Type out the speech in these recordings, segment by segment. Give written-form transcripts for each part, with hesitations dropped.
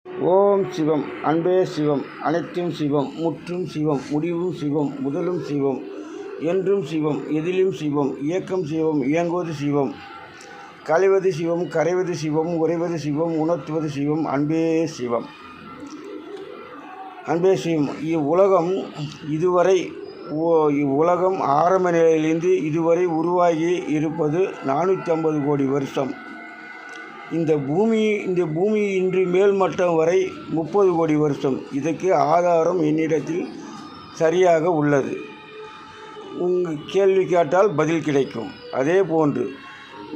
ஓம் சிவம். அன்பே சிவம். அனைத்தும் சிவம். முற்றும் சிவம். முடிவும் சிவம். முதலும் சிவம். என்றும் சிவம். எதிலும் சிவம். இயக்கம் சிவம். இயங்குவது சிவம். களைவது சிவம். கரைவது சிவம். உறைவது சிவம். உணர்த்துவது சிவம். அன்பே சிவம். அன்பே சிவம். இவ்வுலகம் ஆரம்ப நிலையிலிருந்து இதுவரை உருவாகி இருப்பது 450 கோடி வருஷம். இந்த பூமி இன்று மேல்மட்டம் வரை 30 கோடி வருஷம். இதற்கு ஆதாரம் என்னிடத்தில் சரியாக உள்ளது. உங்கள் கேள்வி கேட்டால் பதில் கிடைக்கும். அதே போன்று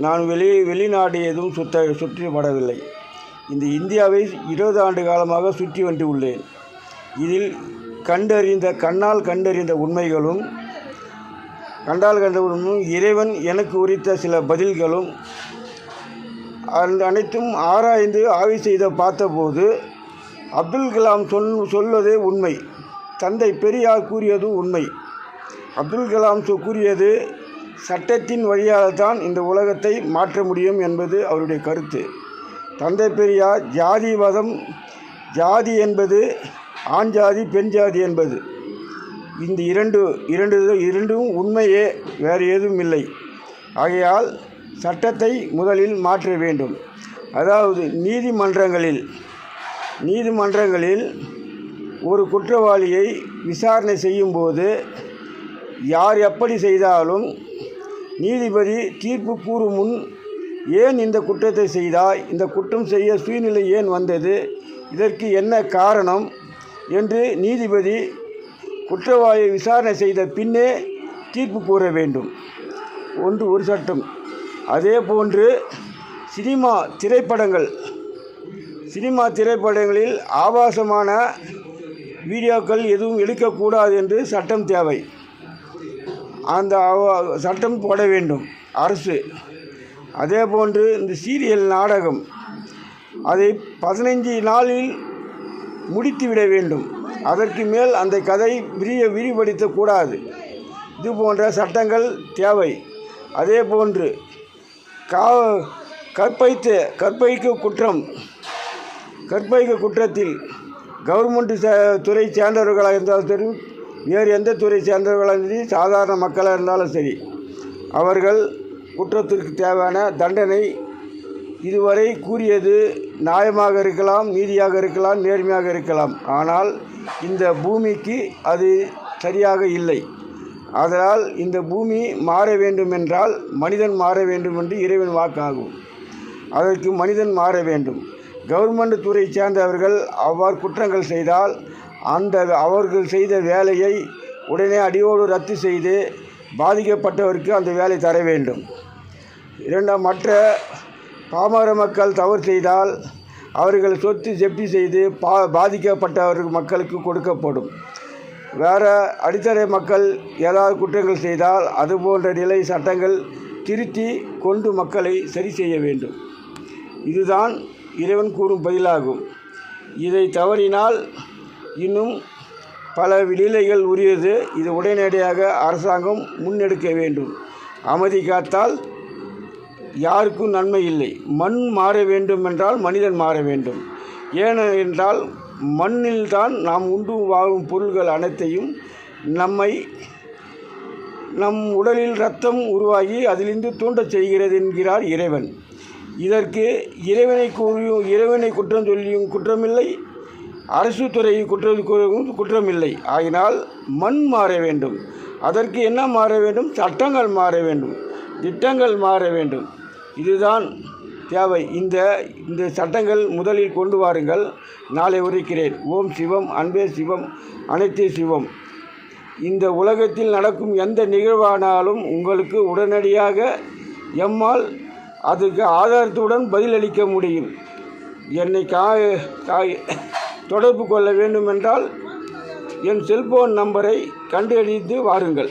நான் வெளிநாடு எதுவும் சுற்றிப்படவில்லை. இந்த இந்தியாவை 20 ஆண்டு காலமாக சுற்றி வந்து உள்ளேன். இதில் கண்ணால் கண்டறிந்த உண்மைகளும் இறைவன் எனக்கு உரித்த சில பதில்களும் அனைத்தும் ஆராய்ந்து ஆய்வு செய்த பார்த்தபோது அப்துல் கலாம் சொல்வதே உண்மை. தந்தை பெரியார் கூறியது உண்மை. அப்துல் கலாம் கூறியது சட்டத்தின் வழியாக தான் இந்த உலகத்தை மாற்ற முடியும் என்பது அவருடைய கருத்து. தந்தை பெரியார் ஜாதி என்பது ஆண் ஜாதி பெண் ஜாதி என்பது இந்த இரண்டும் உண்மையே, வேறு ஏதும் இல்லை. ஆகையால் சட்டத்தை முதலில் மாற்ற வேண்டும். அதாவது நீதிமன்றங்களில் ஒரு குற்றவாளியை விசாரணை செய்யும்போது யார் எப்படி செய்தாலும் நீதிபதி தீர்ப்பு கூறும் முன் ஏன் இந்த குற்றத்தை செய்தாய், இந்த குற்றம் செய்ய சூழ்நிலை ஏன் வந்தது, இதற்கு என்ன காரணம் என்று நீதிபதி குற்றவாளியை விசாரணை செய்த பின்னே தீர்ப்பு கூற வேண்டும். ஒரு சட்டம். அதே போன்று சினிமா திரைப்படங்களில் ஆபாசமான வீடியோக்கள் எதுவும் எடுக்கக்கூடாது என்று சட்டம் தேவை. அந்த சட்டம் போட வேண்டும் அரசு. அதே போன்று இந்த சீரியல் நாடகம் அதை 15 நாளில் முடித்துவிட வேண்டும். அதற்கு மேல் அந்த கதை விரிவடித்தக்கூடாது. இது போன்ற சட்டங்கள் தேவை. அதே போன்று கற்பழிக்க குற்றத்தில் கவர்மெண்ட் துறை சேர்ந்தவர்களாக இருந்தாலும் சரி, வேறு எந்த துறை சேர்ந்தவர்களாக இருந்தாலும் சரி, சாதாரண மக்களாக இருந்தாலும் சரி, அவர்கள் குற்றத்திற்கு தேவையான தண்டனை இதுவரை கூறியது நியாயமாக இருக்கலாம், நீதியாக இருக்கலாம், நேர்மையாக இருக்கலாம். ஆனால் இந்த பூமிக்கு அது சரியாக இல்லை. அதனால் இந்த பூமி மாற வேண்டுமென்றால் மனிதன் மாற வேண்டும் என்று இறைவன் வாக்காகும். அதற்கு மனிதன் மாற வேண்டும். கவர்மெண்ட் துறை சேர்ந்தவர்கள் அவ்வாறு குற்றங்கள் செய்தால் அவர்கள் செய்த வேலையை உடனே அடியோடு ரத்து செய்து பாதிக்கப்பட்டவருக்கு அந்த வேலை தர வேண்டும். மற்ற பாமர மக்கள் தவறு செய்தால் அவர்கள் சொத்து ஜப்தி செய்து பாதிக்கப்பட்டவர்கள் மக்களுக்கு கொடுக்கப்படும். வேறு அடித்தரை மக்கள் ஏதாவது குற்றங்கள் செய்தால் அதுபோன்ற நிலை சட்டங்கள் திருத்தி கொண்டு மக்களை சரி செய்ய வேண்டும். இதுதான் இறைவன் கூறும் பதிலாகும். இதை தவறினால் இன்னும் பல நிலைகள் உரியது. இது உடனடியாக அரசாங்கம் முன்னெடுக்க வேண்டும். அமைதி காத்தால் யாருக்கும் நன்மை இல்லை. மண் மாற வேண்டும் என்றால் மனிதன் மாற வேண்டும். ஏனென்றால் மண்ணில் தான் நாம் உண்டு வாழும் பொருள்கள் அனைத்தையும் நம் உடலில் இரத்தம் உருவாகி அதிலிருந்து தூண்டச் செய்கிறது என்கிறார் இறைவன். இதற்கு இறைவனை குற்றம் சொல்லியும் குற்றமில்லை, அரசு துறையை குற்றமில்லை. ஆகினால் மண் மாற வேண்டும். அதற்கு என்ன மாற வேண்டும்? சட்டங்கள் மாற வேண்டும், திட்டங்கள் மாற வேண்டும். இதுதான் தேவை. இந்த சட்டங்கள் முதலில் கொண்டு வாருங்கள். நாளை உரைக்கிறேன். ஓம் சிவம். அன்பே சிவம். அனைத்தே சிவம். இந்த உலகத்தில் நடக்கும் எந்த நிகழ்வானாலும் உங்களுக்கு உடனடியாக எம்மால் அதுக்கு ஆதாரத்துடன் பதிலளிக்க முடியும். என்னை தொடர்பு கொள்ள வேண்டுமென்றால் என் செல்போன் நம்பரை கண்டறிந்து வாருங்கள்.